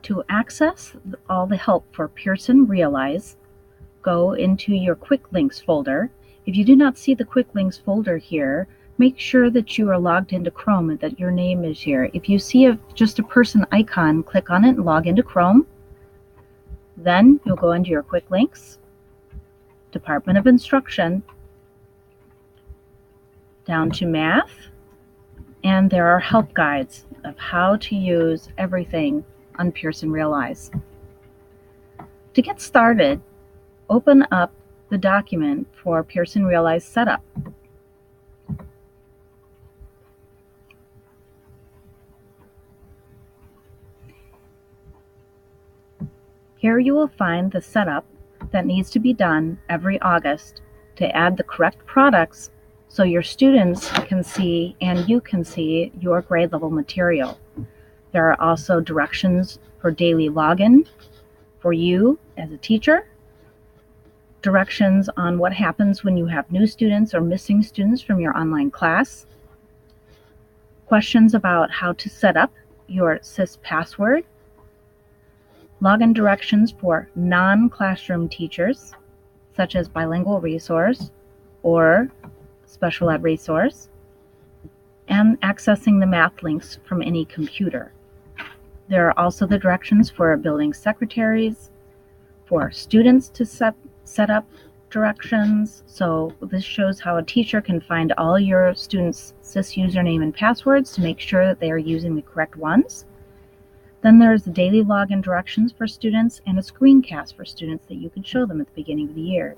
To access all the help for PearsonRealize, go into your Quick Links folder. If you do not see the Quick Links folder here, make sure that you are logged into Chrome and that your name is here. If you see just a person icon, click on it and log into Chrome. Then you'll go into your Quick Links, Department of Instruction, down to Math, and there are help guides of how to use everything on PearsonRealize. To get started, open up the document for PearsonRealize Setup. Here you will find the setup that needs to be done every August to add the correct products so your students can see and you can see your grade level material. There are also directions for daily login for you as a teacher, directions on what happens when you have new students or missing students from your online class, questions about how to set up your SIS password, login directions for non-classroom teachers, such as bilingual resource or special ed resource, and accessing the math links from any computer. There are also the directions for building secretaries, for students to set up directions. So this shows how a teacher can find all your students' SIS username and passwords to make sure that they are using the correct ones. Then there's the daily login directions for students and a screencast for students that you can show them at the beginning of the year.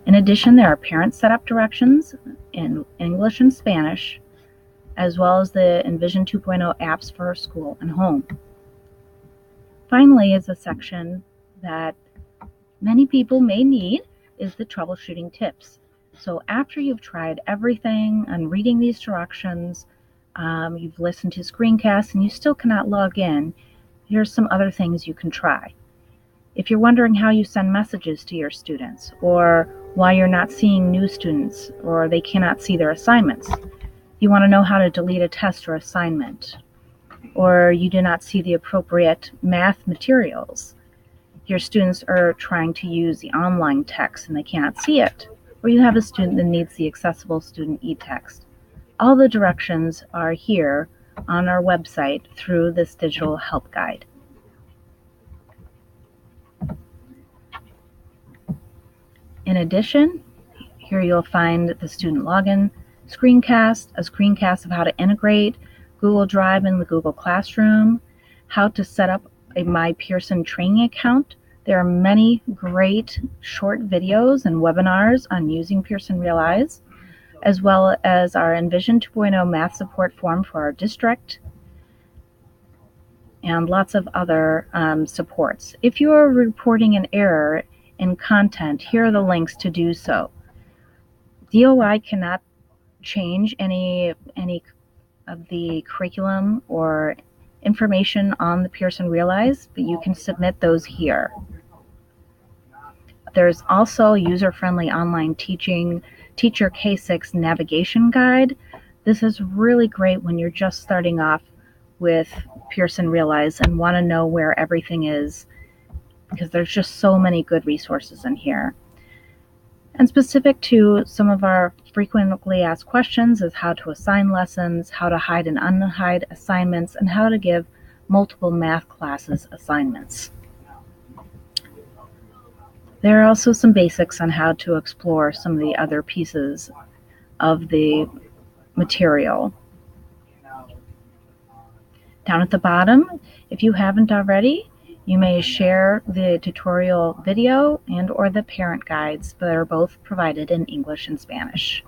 In addition, there are parent setup directions in English and Spanish, as well as the enVision2.0 apps for school and home. Finally, is a section that many people may need is the troubleshooting tips. So after you've tried everything and reading these directions, you've listened to screencasts and you still cannot log in, here's some other things you can try. If you're wondering how you send messages to your students, or why you're not seeing new students, or they cannot see their assignments, you want to know how to delete a test or assignment, or you do not see the appropriate math materials, your students are trying to use the online text and they cannot see it, or you have a student that needs the accessible student e-text. All the directions are here on our website through this digital help guide. In addition, here you'll find the student login screencast, a screencast of how to integrate Google Drive in the Google Classroom, how to set up a My Pearson training account. There are many great short videos and webinars on using PearsonRealize, as well as our enVision2.0 math support form for our district, and lots of other supports. If you are reporting an error in content, here are the links to do so. DOI cannot change any of the curriculum or information on the PearsonRealize, but you can submit those here. There's also user-friendly online teaching Teacher K6 navigation guide. This is really great when you're just starting off with PearsonRealize and want to know where everything is, because there's just so many good resources in here. And specific to some of our frequently asked questions is how to assign lessons, how to hide and unhide assignments, and how to give multiple math classes assignments. There are also some basics on how to explore some of the other pieces of the material. Down at the bottom, if you haven't already, you may share the tutorial video and or the parent guides that are both provided in English and Spanish.